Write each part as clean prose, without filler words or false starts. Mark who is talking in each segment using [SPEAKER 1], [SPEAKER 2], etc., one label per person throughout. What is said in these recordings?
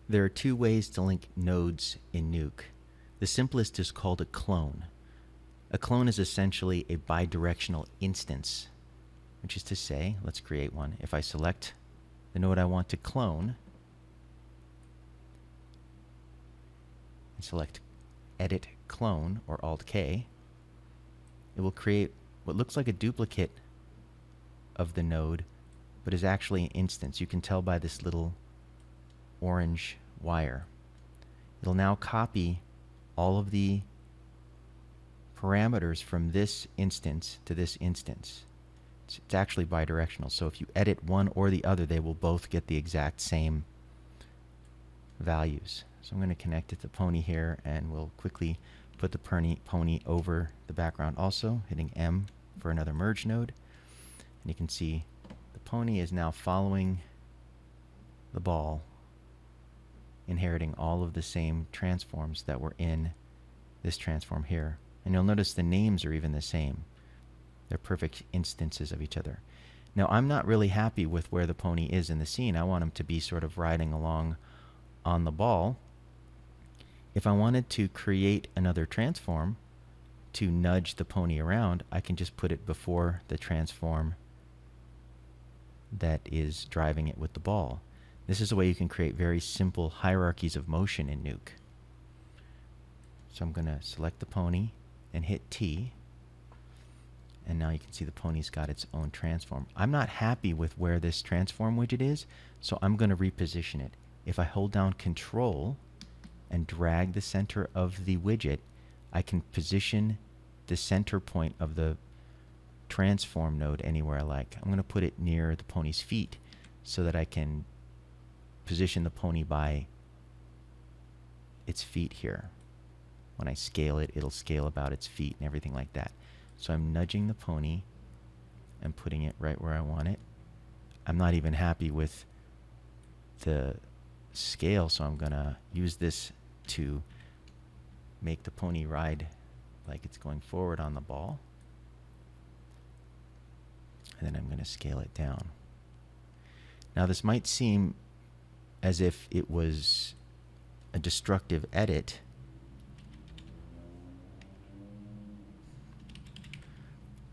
[SPEAKER 1] There are two ways to link nodes in Nuke. The simplest is called a clone. A clone is essentially a bidirectional instance, which is to say, let's create one. If I select the node I want to clone and select Edit Clone or Alt-K, it will create what looks like a duplicate of the node, but is actually an instance. You can tell by this little orange wire. It'll now copy all of the parameters from this instance to this instance. It's actually bidirectional, so if you edit one or the other, they will both get the exact same values. So I'm going to connect it to Pony here, and we'll quickly put the pony over the background also, hitting M for another merge node. And you can see the pony is now following the ball, inheriting all of the same transforms that were in this transform here. And you'll notice the names are even the same. They're perfect instances of each other. Now, I'm not really happy with where the pony is in the scene. I want him to be sort of riding along on the ball. If I wanted to create another transform to nudge the pony around, I can just put it before the transform that is driving it with the ball. This is a way you can create very simple hierarchies of motion in Nuke. So I'm going to select the pony and hit T. And now you can see the pony's got its own transform. I'm not happy with where this transform widget is, so I'm going to reposition it. If I hold down Control and drag the center of the widget, I can position the center point of the transform node anywhere I like. I'm going to put it near the pony's feet so that I can position the pony by its feet here. When I scale it, it'll scale about its feet and everything like that. So I'm nudging the pony and putting it right where I want it. I'm not even happy with the scale, so I'm going to use this to make the pony ride like it's going forward on the ball. And then I'm going to scale it down. Now this might seem as if it was a destructive edit,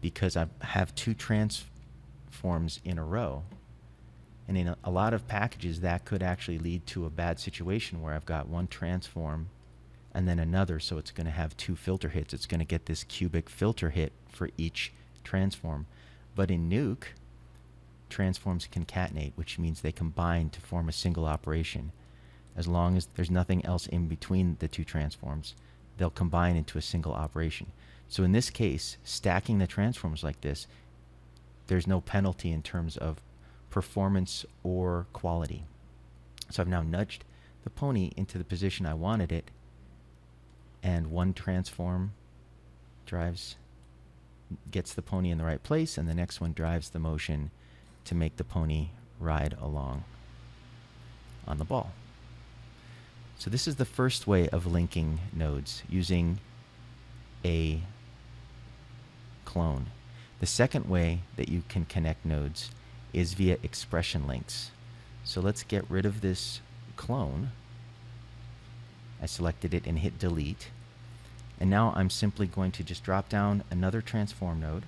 [SPEAKER 1] because I have two transforms in a row. And in a lot of packages, that could actually lead to a bad situation where I've got one transform and then another, so it's going to have two filter hits. It's going to get this cubic filter hit for each transform. But in Nuke, transforms concatenate, which means they combine to form a single operation. As long as there's nothing else in between the two transforms, they'll combine into a single operation. So in this case, stacking the transforms like this, there's no penalty in terms of performance or quality. So I've now nudged the pony into the position I wanted it, and one transform gets the pony in the right place, and the next one drives the motion to make the pony ride along on the ball. So this is the first way of linking nodes, using a clone. The second way that you can connect nodes is via expression links. So let's get rid of this clone. I selected it and hit delete. And now I'm simply going to just drop down another transform node,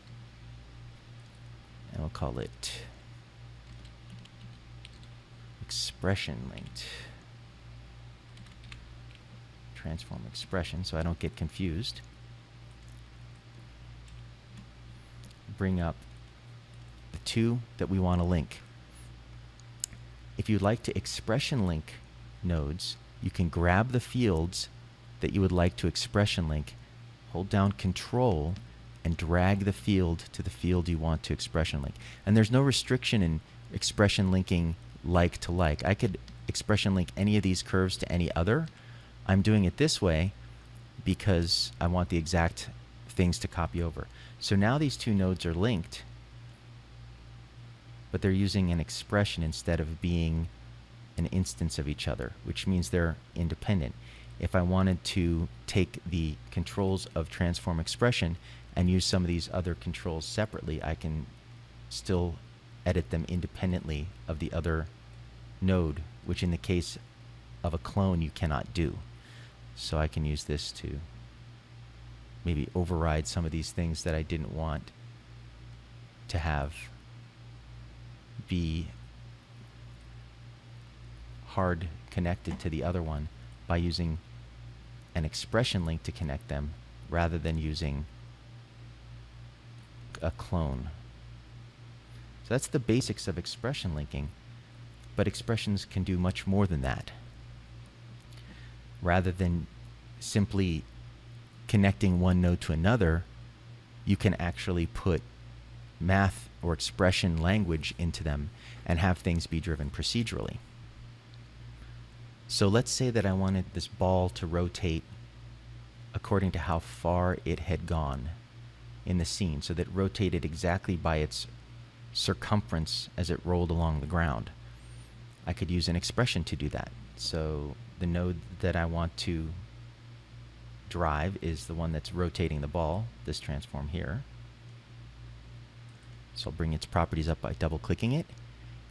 [SPEAKER 1] and we'll call it expression linked. Transform expression, so I don't get confused. Bring up the two that we want to link. If you'd like to expression link nodes, you can grab the fields that you would like to expression link, hold down Control, and drag the field to the field you want to expression link. And there's no restriction in expression linking like to like. I could expression link any of these curves to any other. I'm doing it this way because I want the exact things to copy over. So now these two nodes are linked, but they're using an expression instead of being an instance of each other, which means they're independent. If I wanted to take the controls of transform expression and use some of these other controls separately, I can still edit them independently of the other node, which in the case of a clone you cannot do. So I can use this to maybe override some of these things that I didn't want to have be hard connected to the other one by using an expression link to connect them rather than using a clone. So that's the basics of expression linking, but expressions can do much more than that. Rather than simply connecting one node to another, you can actually put math or expression language into them and have things be driven procedurally. So let's say that I wanted this ball to rotate according to how far it had gone in the scene, so that it rotated exactly by its circumference as it rolled along the ground. I could use an expression to do that. So the node that I want to drive is the one that's rotating the ball, this transform here. So I'll bring its properties up by double-clicking it.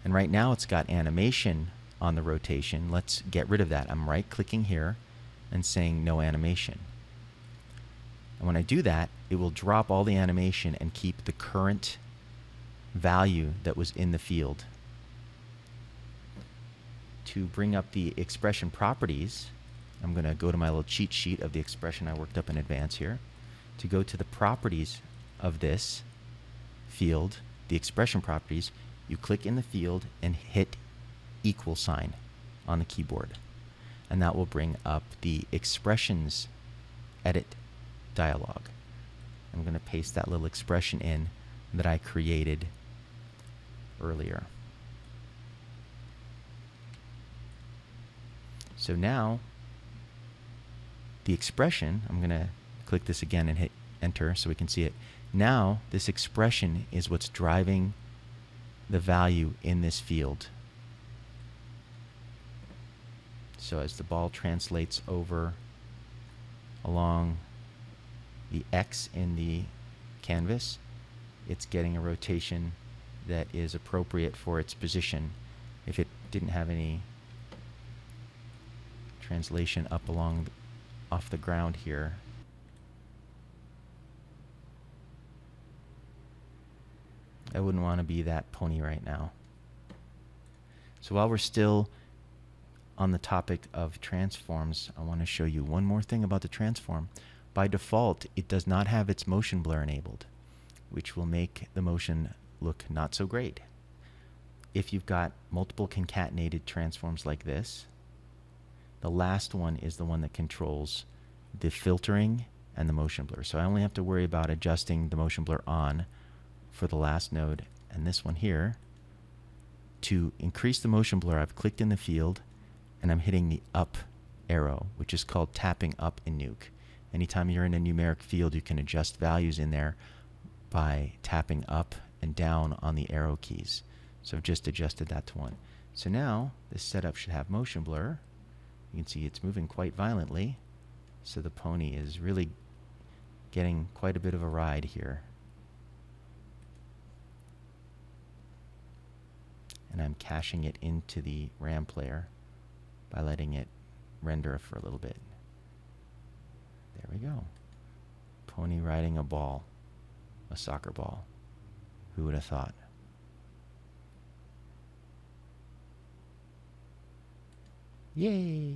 [SPEAKER 1] And right now it's got animation on the rotation. Let's get rid of that. I'm right-clicking here and saying no animation. And when I do that, it will drop all the animation and keep the current value that was in the field. To bring up the expression properties, I'm going to go to my little cheat sheet of the expression I worked up in advance here. To go to the properties of this field, the expression properties, you click in the field and hit equal sign on the keyboard. And that will bring up the expressions edit dialog. I'm going to paste that little expression in that I created earlier. So now the expression, I'm going to click this again and hit enter so we can see it. Now this expression is what's driving the value in this field. So as the ball translates over along the X in the canvas, it's getting a rotation that is appropriate for its position. If it didn't have any translation up along off the ground here, I wouldn't want to be that pony right now. So while we're still on the topic of transforms, I want to show you one more thing about the transform. By default, it does not have its motion blur enabled, which will make the motion look not so great. If you've got multiple concatenated transforms like this, the last one is the one that controls the filtering and the motion blur. So I only have to worry about adjusting the motion blur on for the last node. And this one here, to increase the motion blur, I've clicked in the field and I'm hitting the up arrow, which is called tapping up in Nuke. Anytime you're in a numeric field, you can adjust values in there by tapping up and down on the arrow keys. So I've just adjusted that to 1. So now this setup should have motion blur. You can see it's moving quite violently. So the pony is really getting quite a bit of a ride here. And I'm caching it into the RAM player by letting it render for a little bit. There we go. Pony riding a ball, a soccer ball. Who would have thought? Yay!